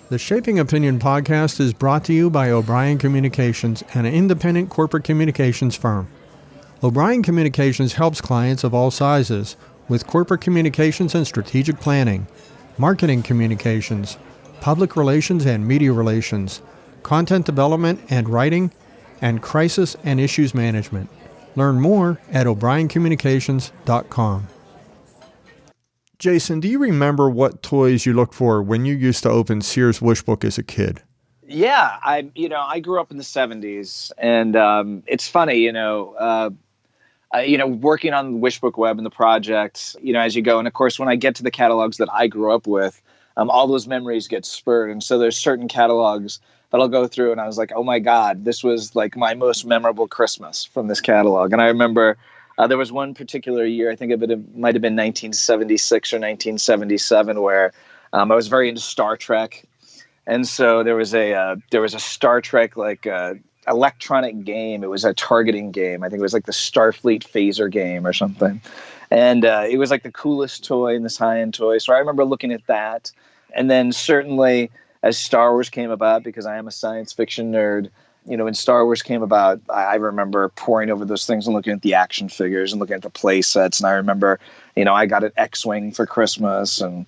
The Shaping Opinion podcast is brought to you by O'Brien Communications, an independent corporate communications firm. O'Brien Communications helps clients of all sizes with corporate communications and strategic planning, marketing communications, public relations and media relations, content development and writing, and crisis and issues management. Learn more at o'briencommunications.com. Jason, do you remember what toys you looked for when you used to open Sears Wish Book as a kid? Yeah, I grew up in the 70s, and it's funny, working on the Wish Book web and the project, as you go. And of course, when I get to the catalogs that I grew up with, all those memories get spurred. And so there's certain catalogs that I'll go through, and I was like, oh my God, this was like my most memorable Christmas from this catalog. And I remember there was one particular year, I think it might have been 1976 or 1977, where I was very into Star Trek. And so there was a Star Trek electronic game. It was a targeting game. I think it was like the Starfleet phaser game or something. And it was like the coolest toy in this high-end toy. So I remember looking at that. And then certainly as Star Wars came about, because I am a science fiction nerd, when Star Wars came about, I remember poring over those things and looking at the action figures and looking at the play sets. And I remember, I got an X-Wing for Christmas, and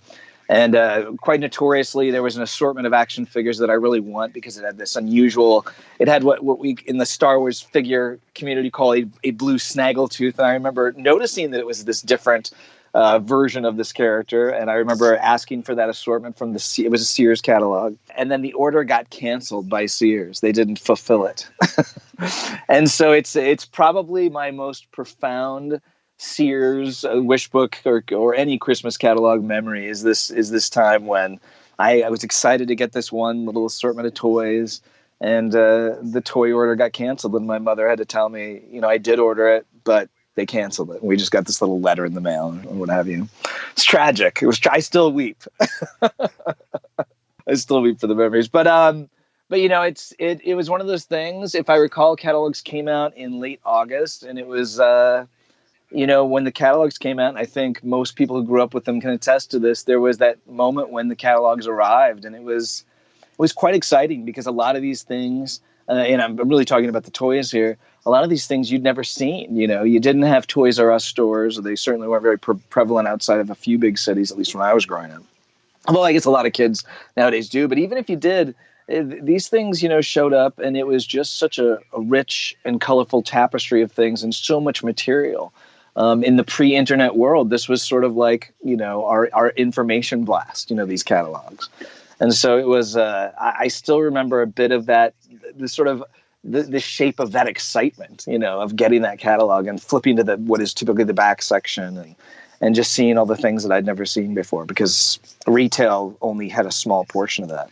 quite notoriously, there was an assortment of action figures that I really want because it had this unusual, it had what we in the Star Wars figure community call a blue snaggletooth. And I remember noticing that it was this different version of this character. And I remember asking for that assortment from it was a Sears catalog. And then the order got canceled by Sears. They didn't fulfill it. And so it's probably my most profound Sears Wish Book or any Christmas catalog memory is this time when I was excited to get this one little assortment of toys, and the toy order got canceled, and my mother had to tell me, I did order it, but they canceled it. We just got this little letter in the mail or what have you. It's tragic. I still weep. I still weep for the memories, but it was one of those things. If I recall, catalogs came out in late August, and it was when the catalogs came out, and I think most people who grew up with them can attest to this, there was that moment when the catalogs arrived, and it was quite exciting because a lot of these things, and I'm really talking about the toys here, a lot of these things you'd never seen. You didn't have Toys R Us stores, or they certainly weren't very prevalent outside of a few big cities, at least when I was growing up. Although I guess a lot of kids nowadays do, but even if you did, these things, showed up, and it was just such a rich and colorful tapestry of things and so much material. In the pre-internet world, this was sort of like, our information blast, these catalogs. And so it was, I still remember a bit of that, the sort of the shape of that excitement, of getting that catalog and flipping to what is typically the back section and just seeing all the things that I'd never seen before, because retail only had a small portion of that.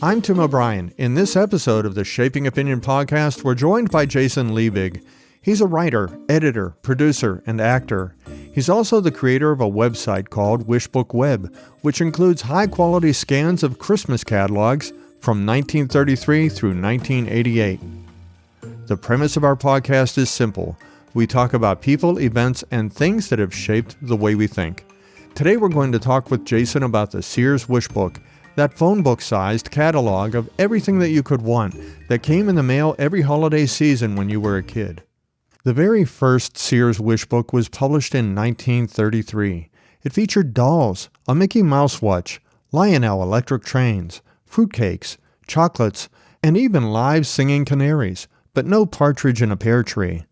I'm Tim O'Brien. In this episode of the Shaping Opinion podcast, we're joined by Jason Liebig. He's a writer, editor, producer, and actor. He's also the creator of a website called Wish Book Web, which includes high-quality scans of Christmas catalogs from 1933 through 1988. The premise of our podcast is simple. We talk about people, events, and things that have shaped the way we think. Today we're going to talk with Jason about the Sears Wish Book, that phone book-sized catalog of everything that you could want that came in the mail every holiday season when you were a kid. The very first Sears Wish Book was published in 1933. It featured dolls, a Mickey Mouse watch, Lionel electric trains, fruitcakes, chocolates, and even live singing canaries, but no partridge in a pear tree.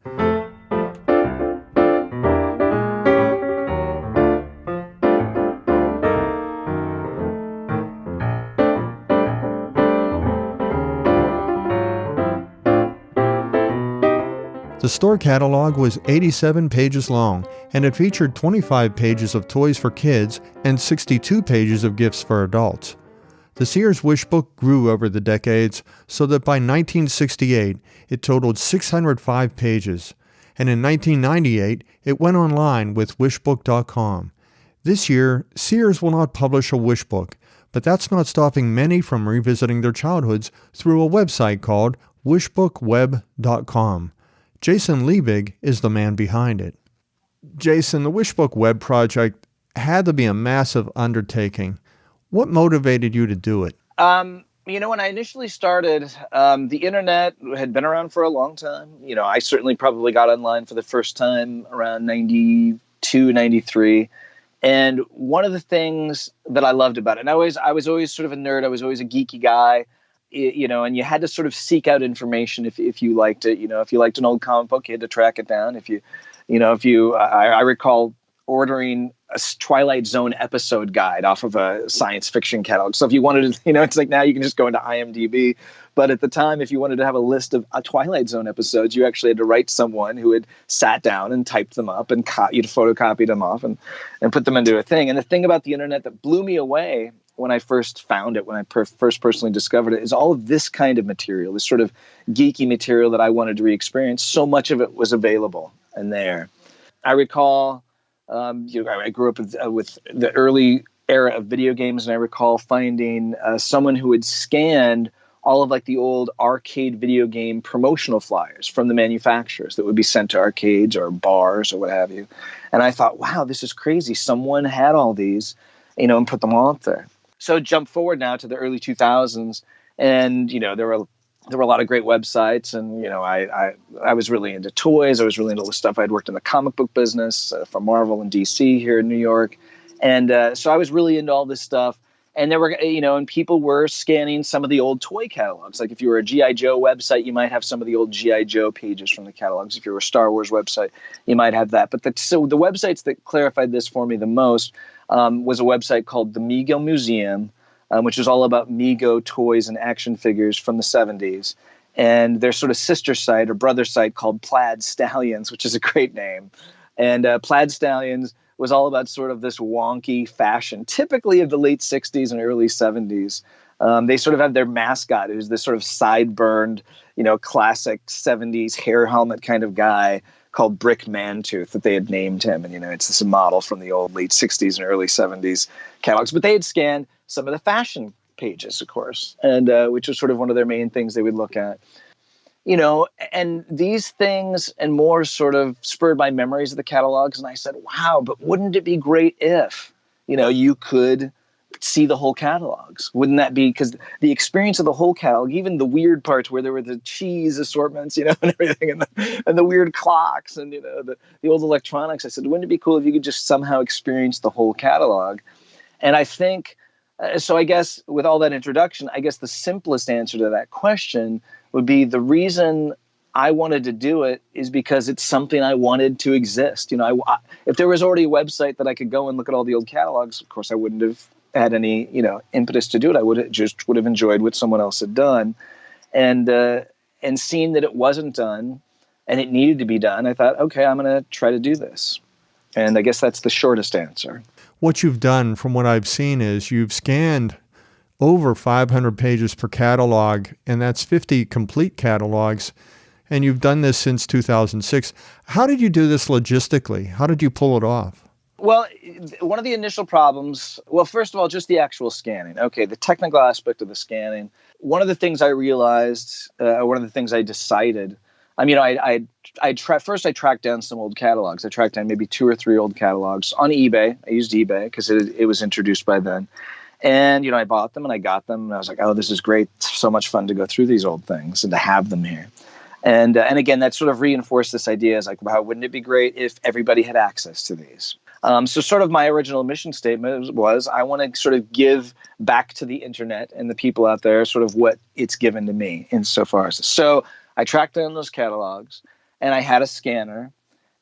The store catalog was 87 pages long, and it featured 25 pages of toys for kids and 62 pages of gifts for adults. The Sears Wish Book grew over the decades, so that by 1968 it totaled 605 pages, and in 1998 it went online with wishbook.com. This year, Sears will not publish a wish book, but that's not stopping many from revisiting their childhoods through a website called wishbookweb.com. Jason Liebig is the man behind it. Jason, the Wishbook Web project had to be a massive undertaking. What motivated you to do it? When I initially started, the internet had been around for a long time. I certainly probably got online for the first time around 92, 93. And one of the things that I loved about it, and I was always sort of a nerd. I was always a geeky guy, and you had to sort of seek out information if you liked it. If you liked an old comic book, you had to track it down. I recall ordering a Twilight Zone episode guide off of a science fiction catalog. So if you wanted to, it's like now you can just go into IMDb. But at the time, if you wanted to have a list of Twilight Zone episodes, you actually had to write someone who had sat down and typed them up and you'd photocopy them off and put them into a thing. And the thing about the internet that blew me away when I first found it, when I first personally discovered it, is all of this kind of material, this sort of geeky material that I wanted to re-experience. So much of it was available and there. I recall, I grew up with the early era of video games, and I recall finding someone who had scanned all of like the old arcade video game promotional flyers from the manufacturers that would be sent to arcades or bars or what have you. And I thought, wow, this is crazy. Someone had all these, and put them all up there. So jump forward now to the early 2000s, and there were a lot of great websites, and I was really into toys. I was really into all this stuff. I'd worked in the comic book business for Marvel and DC here in New York, and so I was really into all this stuff. And there were, and people were scanning some of the old toy catalogs. Like if you were a G.I. Joe website, you might have some of the old G.I. Joe pages from the catalogs. If you were a Star Wars website, you might have that. But so the websites that clarified this for me the most was a website called the Mego Museum, which is all about Mego toys and action figures from the 70s. And their sort of sister site or brother site called Plaid Stallions, which is a great name. And Plaid Stallions was all about sort of this wonky fashion, typically of the late 60s and early 70s. They sort of had their mascot, who's this sort of sideburns, classic 70s hair helmet kind of guy called Brick Mantooth that they had named him. And, it's this model from the old late 60s and early 70s catalogs. But they had scanned some of the fashion pages, of course, and which was sort of one of their main things they would look at. And these things and more sort of spurred my memories of the catalogs. And I said, wow, but wouldn't it be great if, you could see the whole catalogs? Wouldn't that be, because the experience of the whole catalog, even the weird parts where there were the cheese assortments, and everything, and the weird clocks and, the old electronics. I said, wouldn't it be cool if you could just somehow experience the whole catalog? And I think, so I guess with all that introduction, I guess the simplest answer to that question would be the reason I wanted to do it is because it's something I wanted to exist. If there was already a website that I could go and look at all the old catalogs, of course I wouldn't have had any, impetus to do it. I would have enjoyed what someone else had done, and seeing that it wasn't done and it needed to be done, I thought, okay, I'm going to try to do this. And I guess that's the shortest answer. What you've done, from what I've seen, is you've scanned over 500 pages per catalog, and that's 50 complete catalogs. And you've done this since 2006. How did you do this logistically? How did you pull it off? Well, one of the initial problems, first of all, just the actual scanning. Okay, the technical aspect of the scanning. One of the things I realized, one of the things I decided, first I tracked down some old catalogs. I tracked down maybe 2 or 3 old catalogs on eBay. I used eBay because it was introduced by then. And, I bought them and I got them. And I was like, oh, this is great. It's so much fun to go through these old things and to have them here. And again, that sort of reinforced this idea as like, wow, wouldn't it be great if everybody had access to these? So sort of my original mission statement was I want to sort of give back to the internet and the people out there sort of what it's given to me insofar as this. So I tracked down those catalogs and I had a scanner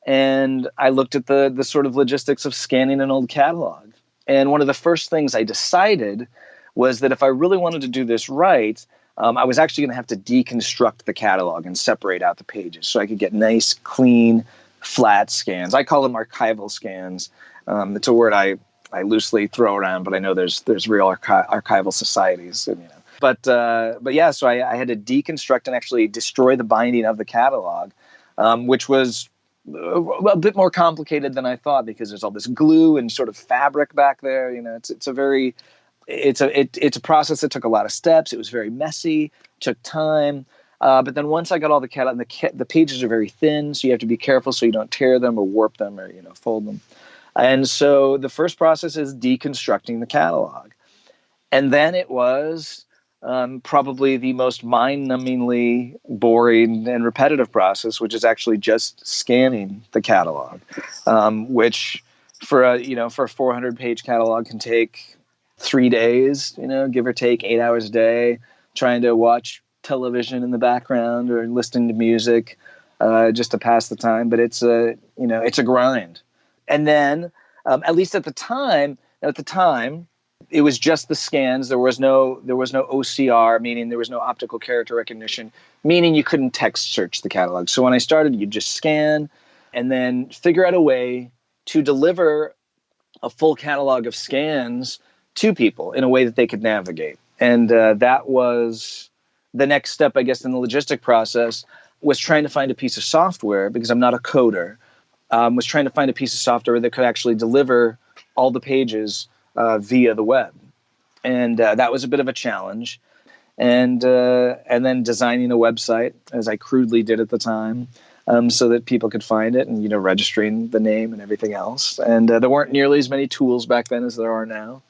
and I looked at the sort of logistics of scanning an old catalog. And one of the first things I decided was that if I really wanted to do this right, I was actually going to have to deconstruct the catalog and separate out the pages so I could get nice, clean, flat scans. I call them archival scans. It's a word I loosely throw around, but I know there's real archival societies. But yeah, so I had to deconstruct and actually destroy the binding of the catalog, which was a bit more complicated than I thought, because there's all this glue and sort of fabric back there. It's a process that took a lot of steps. It was very messy, took time. But then once I got all the the pages are very thin, so you have to be careful so you don't tear them or warp them or fold them. And so the first process is deconstructing the catalog, and then it was probably the most mind-numbingly boring and repetitive process, which is actually just scanning the catalog, which for a 400-page catalog can take 3 days, give or take 8 hours a day, trying to watch television in the background or listening to music just to pass the time. But it's a grind. And then at least at the time, it was just the scans. There was no OCR, meaning there was no optical character recognition, meaning you couldn't text search the catalog. So when I started, you'd just scan and then figure out a way to deliver a full catalog of scans to people in a way that they could navigate. And that was the next step, I guess, in the logistic process, was trying to find a piece of software, because I'm not a coder, was trying to find a piece of software that could actually deliver all the pages via the web. And that was a bit of a challenge. And then designing a website, as I crudely did at the time, so that people could find it, and registering the name and everything else. And there weren't nearly as many tools back then as there are now.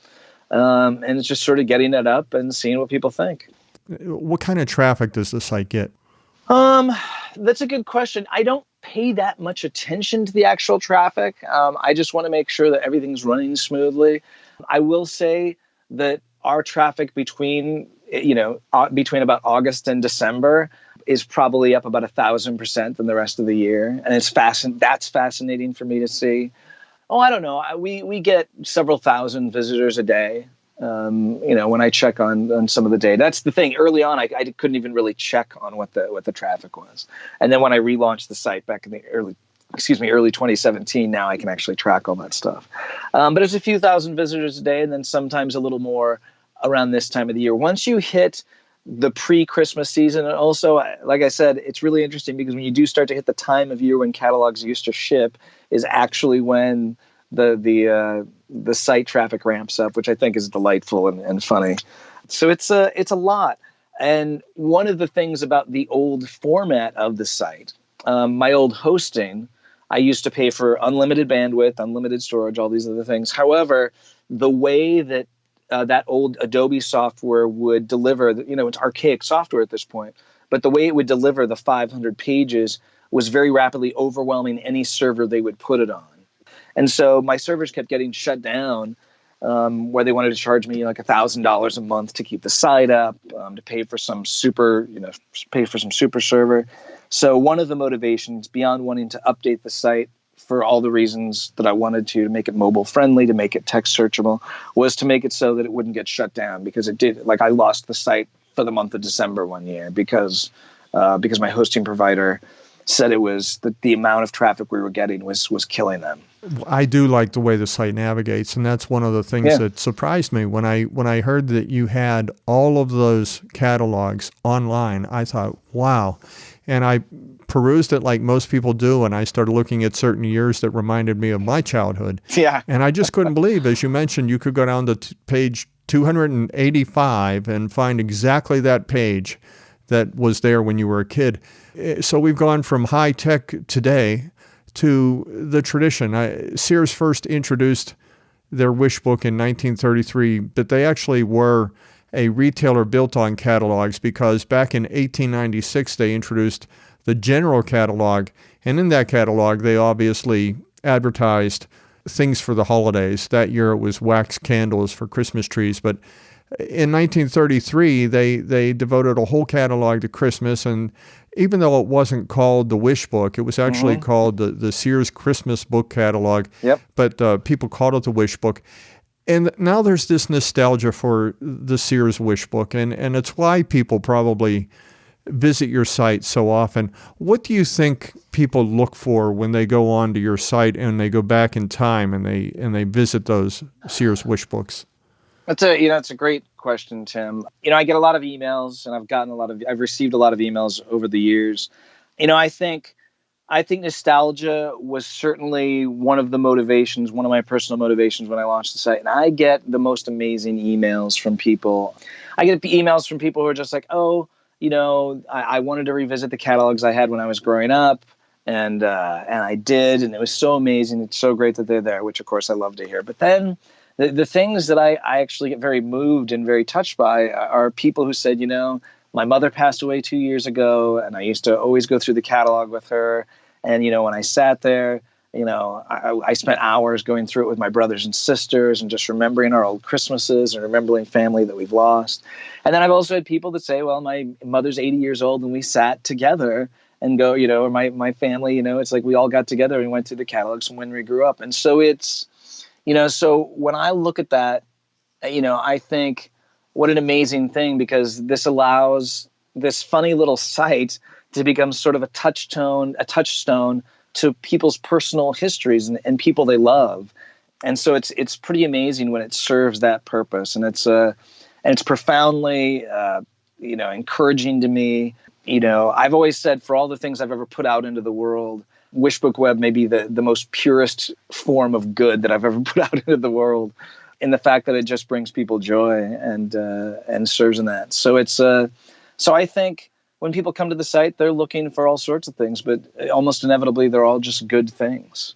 And it's just sort of getting it up and seeing what people think. What kind of traffic does the site get? That's a good question. I don't pay that much attention to the actual traffic. I just want to make sure that everything's running smoothly. I will say that our traffic between about August and December is probably up about 1,000% than the rest of the year. And that's fascinating for me to see. Oh, I don't know. We get several thousand visitors a day. When I check on some of the data. That's the thing. Early on, I couldn't even really check on what the traffic was. And then when I relaunched the site back in the early 2017, now I can actually track all that stuff. But it's a few thousand visitors a day, and then sometimes a little more around this time of the year. Once you hit the pre-Christmas season, and also, like I said, it's really interesting because when you do start to hit the time of year when catalogs used to ship, is actually when the site traffic ramps up, which I think is delightful and funny. So it's a lot. And one of the things about the old format of the site, my old hosting, I used to pay for unlimited bandwidth, unlimited storage, all these other things. However, the way that that old Adobe software would deliver, it's archaic software at this point, but the way it would deliver the 500 pages was very rapidly overwhelming any server they would put it on. And so my servers kept getting shut down, where they wanted to charge me like $1,000 a month to keep the site up, to pay for some super server. So one of the motivations, beyond wanting to update the site for all the reasons that I wanted to make it mobile friendly, to make it text searchable, was to make it so that it wouldn't get shut down, because it did. Like, I lost the site for the month of December one year because my hosting provider said it was the amount of traffic we were getting was killing them. I do like the way the site navigates, and that's one of the things that surprised me when I heard that you had all of those catalogs online. I thought, wow. And I perused it like most people do, and I started looking at certain years that reminded me of my childhood. Yeah. And I just couldn't believe, as you mentioned, you could go down to page 285 and find exactly that page that was there when you were a kid. So we've gone from high tech today to the tradition. Sears first introduced their Wish Book in 1933, but they actually were a retailer built on catalogs, because back in 1896 they introduced the general catalog, and in that catalog they obviously advertised things for the holidays. That year it was wax candles for Christmas trees, but in 1933 they devoted a whole catalog to Christmas, and even though it wasn't called the Wish Book, it was actually called the Sears Christmas Book Catalogue. Yep. But people called it the Wish Book. And now there's this nostalgia for the Sears Wish Book, and it's why people probably visit your site so often. What do you think people look for when they go onto your site and they go back in time and they visit those Sears Wish Books? It's a great question, Tim. I get a lot of emails, and I've received a lot of emails over the years. I think I think nostalgia was certainly one of my personal motivations when I launched the site. And I get the most amazing emails from people. I get emails from people who are just like, oh, I wanted to revisit the catalogs I had when I was growing up. And I did, and it was so amazing. It's so great that they're there, which of course I love to hear. But then the things that I actually get very moved and very touched by are people who said, my mother passed away 2 years ago, and I used to always go through the catalog with her. And, when I sat there, I spent hours going through it with my brothers and sisters and just remembering our old Christmases and remembering family that we've lost. And then I've also had people that say, well, my mother's 80 years old and we sat together and go, or my family, it's like we all got together and went through the catalogs from when we grew up. And so it's, so when I look at that, I think what an amazing thing, because this allows this funny little site to become sort of a touchstone to people's personal histories and people they love. And so it's pretty amazing when it serves that purpose. And it's profoundly, encouraging to me. I've always said, for all the things I've ever put out into the world, Wish Book Web may be the most purest form of good that I've ever put out into the world, in the fact that it just brings people joy and serves in that. So so I think when people come to the site, they're looking for all sorts of things, but almost inevitably they're all just good things.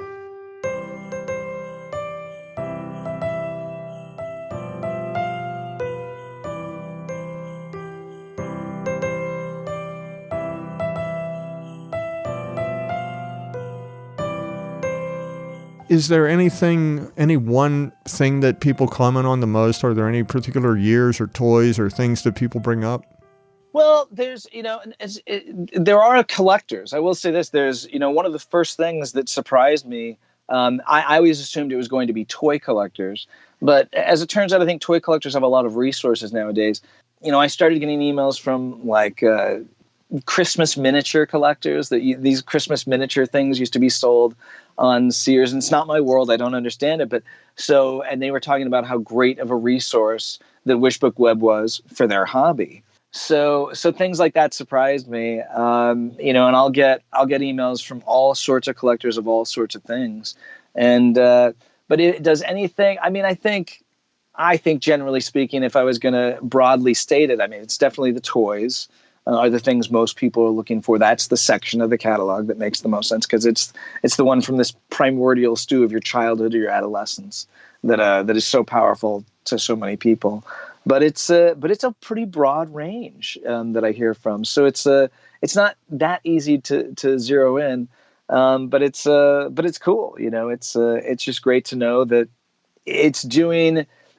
Is there any one thing that people comment on the most? Are there any particular years or toys or things that people bring up? Well, there's, there are collectors. I will say this. There's, one of the first things that surprised me, I always assumed it was going to be toy collectors. But as it turns out, I think toy collectors have a lot of resources nowadays. I started getting emails from Christmas miniature collectors. These Christmas miniature things used to be sold on Sears, and it's not my world. I don't understand it. And they were talking about how great of a resource that Wish Book Web was for their hobby. So things like that surprised me. And I'll get emails from all sorts of collectors of all sorts of things. And but it does anything. I mean, I think generally speaking, if I was going to broadly state it, it's definitely the toys. Are the things most people are looking for. That's the section of the catalog that makes the most sense, because it's the one from this primordial stew of your childhood or your adolescence that is so powerful to so many people. But it's a pretty broad range that I hear from. So it's not that easy to zero in, but it's cool. It's just great to know that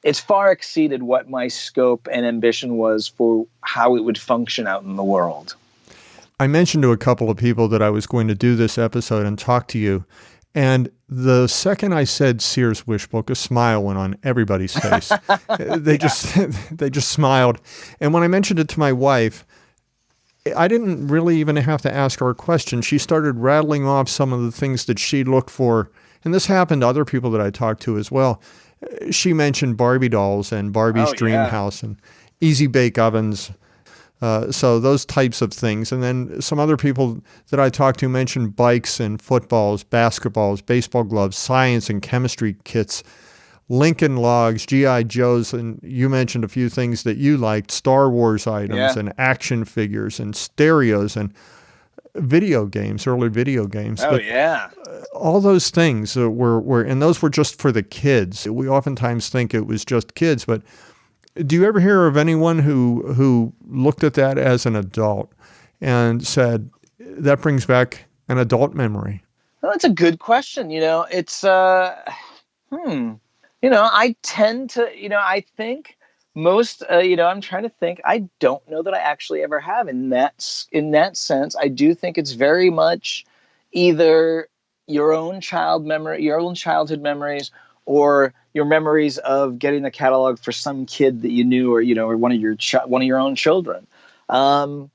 it's far exceeded what my scope and ambition was for how it would function out in the world. I mentioned to a couple of people that I was going to do this episode and talk to you. And the second I said Sears Wish Book, a smile went on everybody's face. They just smiled. And when I mentioned it to my wife, I didn't really even have to ask her a question. She started rattling off some of the things that she looked for. And this happened to other people that I talked to as well. She mentioned Barbie dolls and Barbie's Dream House and easy bake ovens. So those types of things. And then some other people that I talked to mentioned bikes and footballs, basketballs, baseball gloves, science and chemistry kits, Lincoln Logs, G.I. Joes, and you mentioned a few things that you liked, Star Wars items and action figures and stereos and video games, early video games. All those things were, and those were just for the kids. We oftentimes think it was just kids, but do you ever hear of anyone who looked at that as an adult and said, that brings back an adult memory? Well, that's a good question. It's, I tend to, I think most, I'm trying to think, I don't know that I actually ever have in that sense. I do think it's very much either your own childhood memories, or your memories of getting the catalog for some kid that you knew, or one of your own children. No,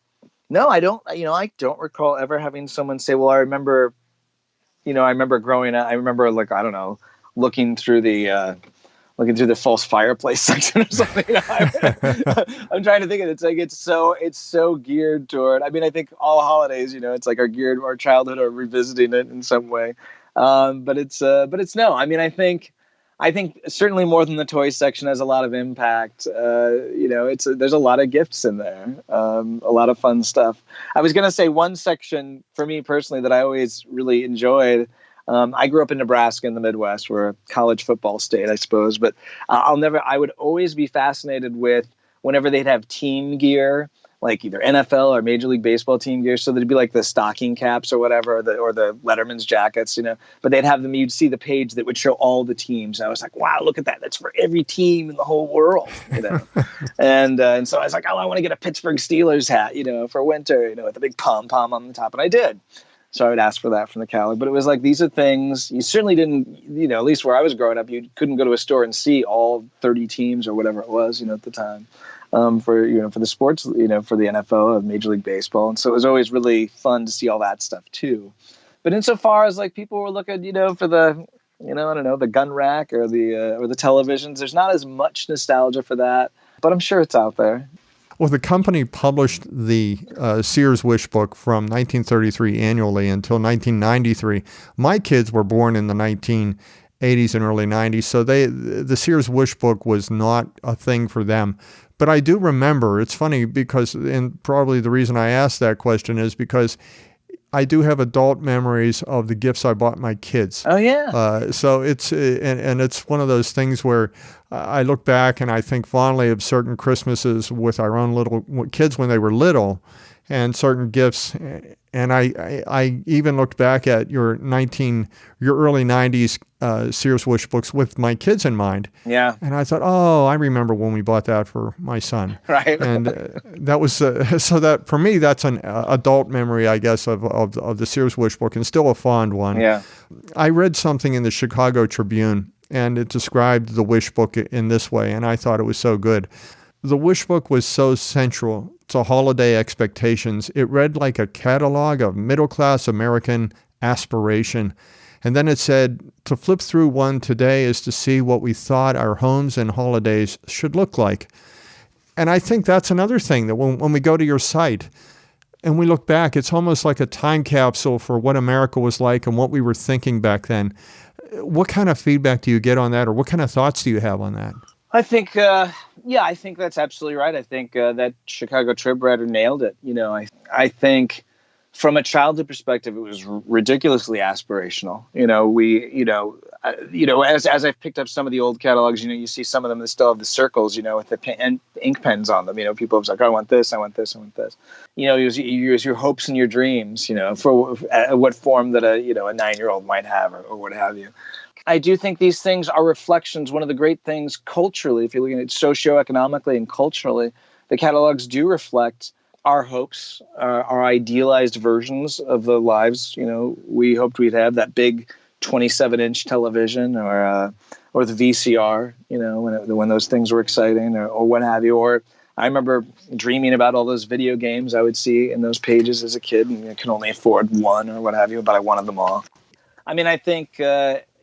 I don't. I don't recall ever having someone say, "Well, I remember growing up. I remember, I don't know, looking through the looking through the false fireplace section or something. I'm trying to think of it. It's like it's so geared toward. I mean, I think all holidays, it's like are geared our childhood or revisiting it in some way. But it's no. I mean, I think certainly more than the toy section has a lot of impact. There's a lot of gifts in there, a lot of fun stuff. I was going to say one section for me personally that I always really enjoyed. I grew up in Nebraska in the Midwest. We're a college football state, I suppose. But I would always be fascinated with whenever they'd have team gear, like either NFL or Major League Baseball team gear. So there'd be like the stocking caps or whatever, or the Letterman's jackets, but they'd have them, you'd see the page that would show all the teams. And I was like, wow, look at that. That's for every team in the whole world, and so I was like, oh, I want to get a Pittsburgh Steelers hat, for winter, with a big pom-pom on the top. And I did. So I would ask for that from the catalog. But it was like, these are things you certainly didn't, at least where I was growing up, you couldn't go to a store and see all 30 teams or whatever it was, at the time, for the sports, for the NFL and Major League Baseball. And so it was always really fun to see all that stuff too. But insofar as like people were looking, for the, I don't know, the gun rack or the televisions, there's not as much nostalgia for that, but I'm sure it's out there. Well, the company published the Sears Wish Book from 1933 annually until 1993. My kids were born in the 1980s and early 90s, so the Sears Wish Book was not a thing for them. But I do remember, it's funny because, and probably the reason I asked that question is because I do have adult memories of the gifts I bought my kids. Oh, yeah. So it's, and it's one of those things where I look back and I think fondly of certain Christmases with our own little kids when they were little and certain gifts. And I even looked back at your early 90s Sears Wish Books with my kids in mind. Yeah. And I thought, oh, I remember when we bought that for my son. Right. And that was, so that for me, that's an adult memory, I guess, of the Sears Wish Book, and still a fond one. Yeah. I read something in the Chicago Tribune, and it described the Wish Book in this way, and I thought it was so good. The Wish Book was so central to holiday expectations. It read like a catalog of middle-class American aspiration. And then it said, to flip through one today is to see what we thought our homes and holidays should look like. And I think that's another thing, that when we go to your site and we look back, it's almost like a time capsule for what America was like and what we were thinking back then. What kind of feedback do you get on that, or what kind of thoughts do you have on that? I think, I think that's absolutely right. I think that Chicago Trib writer nailed it. I think from a childhood perspective, it was ridiculously aspirational. As I've picked up some of the old catalogs, you see some of them that still have the circles, with the ink pens on them. People was like, oh, I want this, I want this, I want this. It was your hopes and your dreams, for what form that a 9-year-old might have or what have you. I do think these things are reflections. One of the great things culturally, if you're looking at it socioeconomically and culturally, the catalogs do reflect our hopes, our idealized versions of the lives, we hoped we'd have, that big 27-inch television or the VCR, when those things were exciting or what have you. Or I remember dreaming about all those video games I would see in those pages as a kid, and I could only afford one or what have you, but I wanted them all. I mean, I think,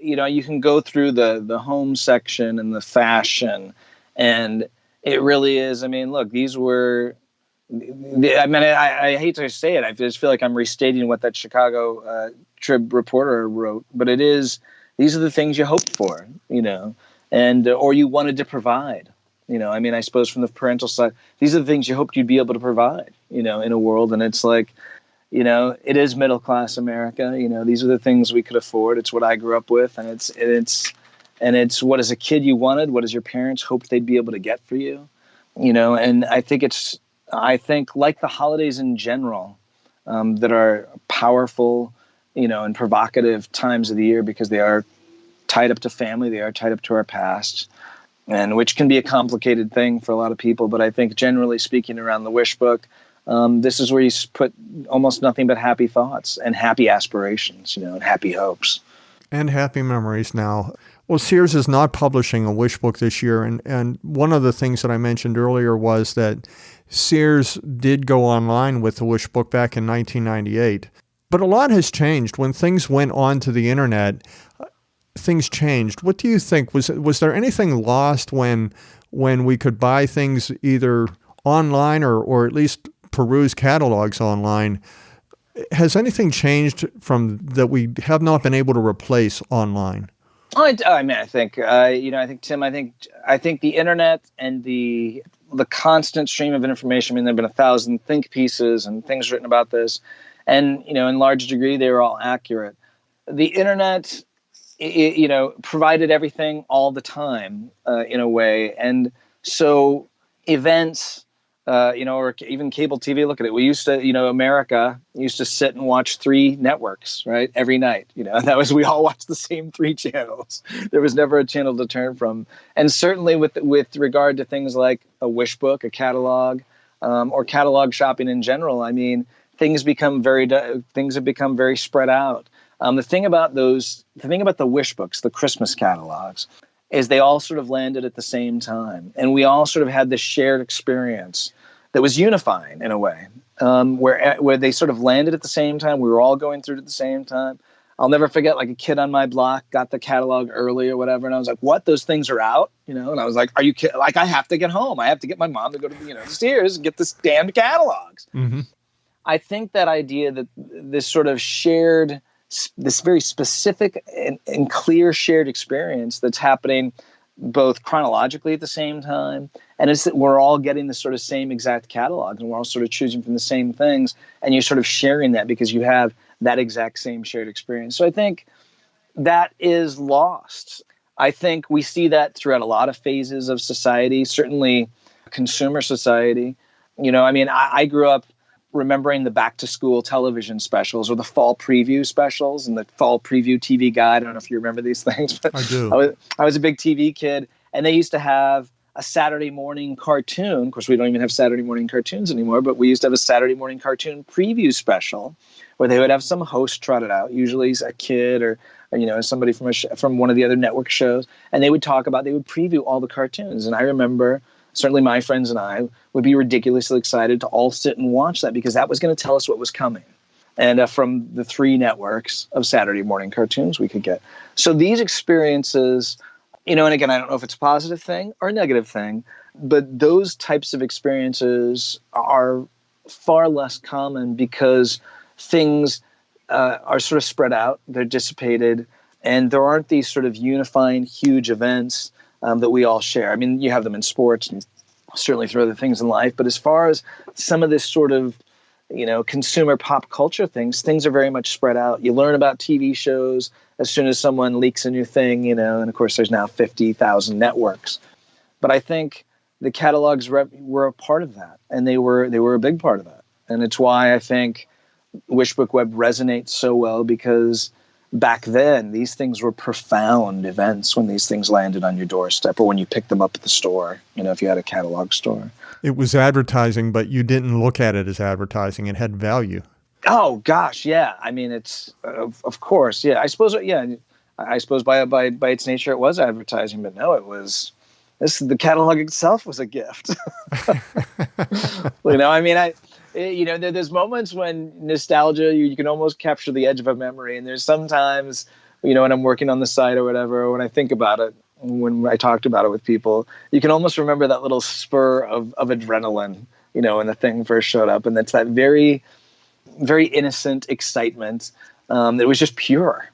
you can go through the home section and the fashion, and it really is. I mean, look, these were, I hate to say it. I just feel like I'm restating what that Chicago Trib reporter wrote, but these are the things you hoped for, and, or you wanted to provide, I suppose from the parental side, these are the things you hoped you'd be able to provide, in a world. And it's like, it is middle-class America. These are the things we could afford. It's what I grew up with. And it's what as a kid you wanted, what as your parents hoped they'd be able to get for you, and I think like the holidays in general, that are powerful, and provocative times of the year because they are tied up to family. They are tied up to our past, and which can be a complicated thing for a lot of people. But I think generally speaking around the Wish Book, this is where you put almost nothing but happy thoughts and happy aspirations, and happy hopes. And happy memories now. Well, Sears is not publishing a Wish Book this year. And one of the things that I mentioned earlier was that Sears did go online with the Wish Book back in 1998. But a lot has changed. When things went on to the internet, things changed. What do you think? Was there anything lost when we could buy things either online or at least peruse catalogs online? Has anything changed from that we have not been able to replace online? I mean, I think, I think, Tim, I think the internet and the constant stream of information. I mean, there have been 1,000 think pieces and things written about this, and in large degree they were all accurate. The internet, provided everything all the time in a way, and so events. Or even cable TV. Look at it. We used to, America used to sit and watch 3 networks, right, every night. We all watched the same 3 channels. There was never a channel to turn from. And certainly with regard to things like a wish book, a catalog, or catalog shopping in general, I mean, things have become very spread out. The thing about the wish books, the Christmas catalogs, is they all sort of landed at the same time. And we all sort of had this shared experience that was unifying in a way, where they sort of landed at the same time. We were all going through it at the same time. I'll never forget, like, a kid on my block got the catalog early or whatever. And I was like, what? Those things are out? And I was like, are you kidding? Like, I have to get home. I have to get my mom to go to Sears and get this damned catalogs. Mm-hmm. I think that idea that this sort of shared, this very specific and clear shared experience that's happening both chronologically at the same time, and it's that we're all getting the sort of same exact catalogs, and we're all sort of choosing from the same things, and you're sort of sharing that because you have that exact same shared experience. So I think that is lost. I think we see that throughout a lot of phases of society, certainly consumer society. I grew up remembering the back-to-school television specials or the fall preview specials and the fall preview TV guide. I don't know if you remember these things, but I do. I was a big TV kid, and they used to have a Saturday morning cartoon. Of course, we don't even have Saturday morning cartoons anymore, but we used to have a Saturday morning cartoon preview special where they would have some host trot it out, usually a kid or somebody from one of the other network shows, and they would preview all the cartoons. And I remember certainly my friends and I would be ridiculously excited to all sit and watch that because that was going to tell us what was coming. And from the 3 networks of Saturday morning cartoons we could get. So these experiences, and again, I don't know if it's a positive thing or a negative thing, but those types of experiences are far less common because things are sort of spread out, they're dissipated, and there aren't these sort of unifying huge events that we all share. I mean, you have them in sports and certainly through other things in life. But as far as some of this sort of, consumer pop culture things are very much spread out. You learn about TV shows as soon as someone leaks a new thing, and of course there's now 50,000 networks. But I think the catalogs were a part of that, and they were a big part of that. And it's why I think Wish Book Web resonates so well, because back then, these things were profound events when these things landed on your doorstep or when you picked them up at the store, if you had a catalog store. It was advertising, but you didn't look at it as advertising. It had value. Oh, gosh, yeah. I mean, it's, of course, yeah. I suppose by its nature it was advertising, but no, the catalog itself was a gift. There's moments when nostalgia, you can almost capture the edge of a memory. And there's sometimes, when I'm working on the site or whatever, or when I think about it, when I talked about it with people, you can almost remember that little spur of adrenaline, when the thing first showed up. And that's that very, very innocent excitement. It was just pure.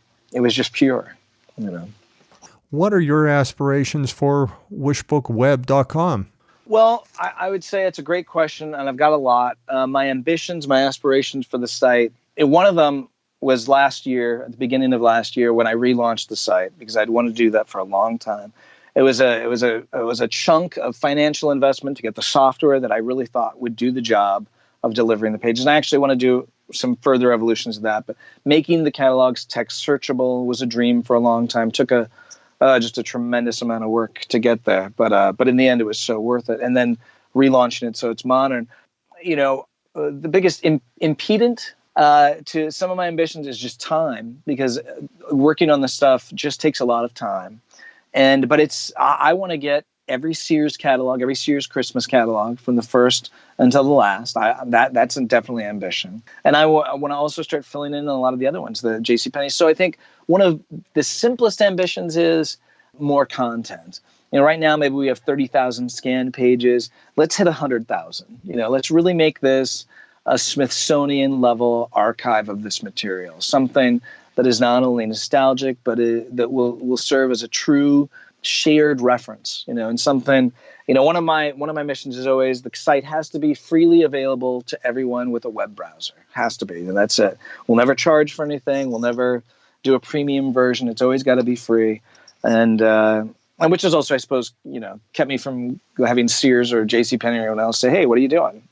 What are your aspirations for wishbookweb.com? Well, I would say it's a great question, and I've got a lot. My aspirations for the site, one of them was last year, at the beginning of last year, when I relaunched the site, because I'd wanted to do that for a long time. It was a chunk of financial investment to get the software that I really thought would do the job of delivering the pages. And I actually want to do some further evolutions of that. But making the catalogs text searchable was a dream for a long time. Took just a tremendous amount of work to get there, but in the end, it was so worth it. And then relaunching it so it's modern. The biggest impediment to some of my ambitions is just time, because working on this stuff just takes a lot of time. But I want to get every Sears catalog, every Sears Christmas catalog from the first until the last. That's definitely ambition. And I want to also start filling in a lot of the other ones, the JCPenney. So I think one of the simplest ambitions is more content. Right now, maybe we have 30,000 scanned pages. Let's hit 100,000. Let's really make this a Smithsonian level archive of this material, something that is not only nostalgic, but that will serve as a true shared reference, and something, one of my missions is always the site has to be freely available to everyone with a web browser. Has to be, and that's it. We'll never charge for anything. We'll never do a premium version. It's always got to be free. And which is also, I suppose, kept me from having Sears or JCPenney or anyone else say, hey, what are you doing?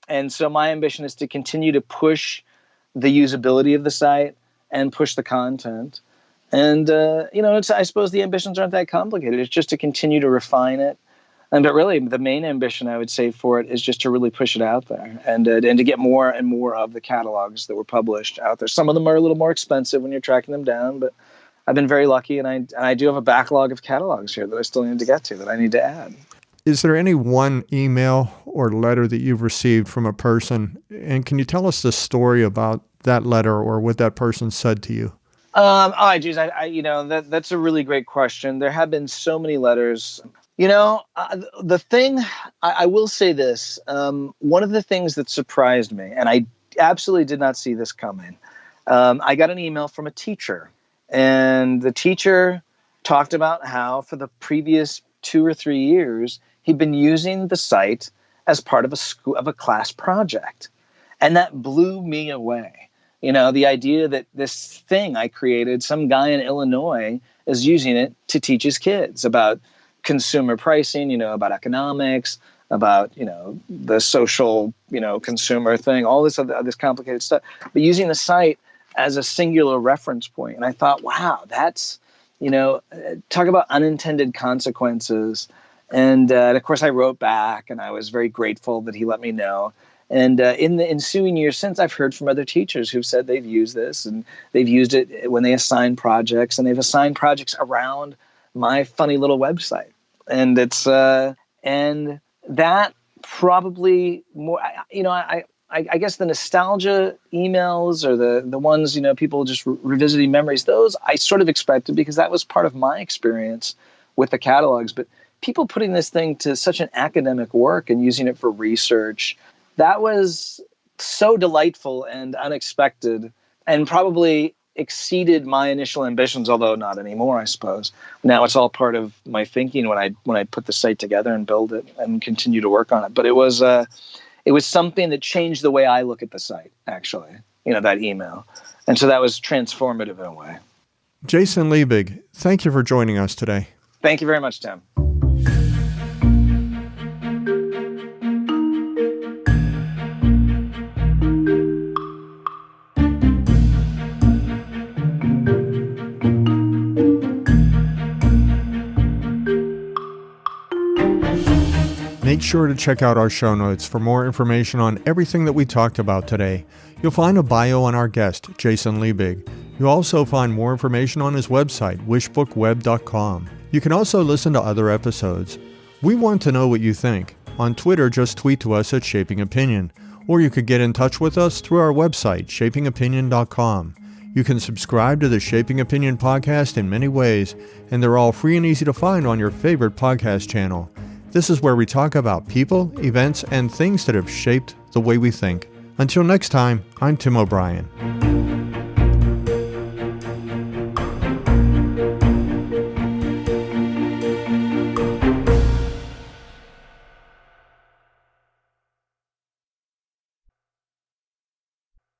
And so my ambition is to continue to push the usability of the site and push the content. And, I suppose the ambitions aren't that complicated. It's just to continue to refine it. But really, the main ambition, I would say, for it is just to really push it out there and to get more and more of the catalogs that were published out there. Some of them are a little more expensive when you're tracking them down, but I've been very lucky, and I do have a backlog of catalogs here that I still need to get to, that I need to add. Is there any one email or letter that you've received from a person? And can you tell us the story about that letter or what that person said to you? That's a really great question. There have been so many letters. The thing, I will say this, one of the things that surprised me, and I absolutely did not see this coming, I got an email from a teacher, and the teacher talked about how for the previous 2 or 3 years, he'd been using the site as part of a class project. And that blew me away. The idea that this thing I created, some guy in Illinois is using it to teach his kids about consumer pricing, about economics, about, the social, consumer thing, all this complicated stuff, but using the site as a singular reference point. And I thought, wow, that's, talk about unintended consequences. And of course, I wrote back, and I was very grateful that he let me know. And in the ensuing years since, I've heard from other teachers who've said they've used this, and they've used it when they assign projects, and they've assigned projects around my funny little website. And it's and that probably more, I guess the nostalgia emails or the ones, people just revisiting memories, those I sort of expected because that was part of my experience with the catalogs. But people putting this thing to such an academic work and using it for research, that was so delightful and unexpected and probably exceeded my initial ambitions, although not anymore, I suppose. Now it's all part of my thinking when I put the site together and build it and continue to work on it. But it was something that changed the way I look at the site, actually, that email. And so that was transformative in a way. Jason Liebig, thank you for joining us today. Thank you very much, Tim. Make sure to check out our show notes for more information on everything that we talked about today. You'll find a bio on our guest, Jason Liebig. You'll also find more information on his website, wishbookweb.com. You can also listen to other episodes. We want to know what you think. On Twitter, just tweet to us at Shaping Opinion, or you could get in touch with us through our website, shapingopinion.com. You can subscribe to the Shaping Opinion podcast in many ways, and they're all free and easy to find on your favorite podcast channel. This is where we talk about people, events, and things that have shaped the way we think. Until next time, I'm Tim O'Brien.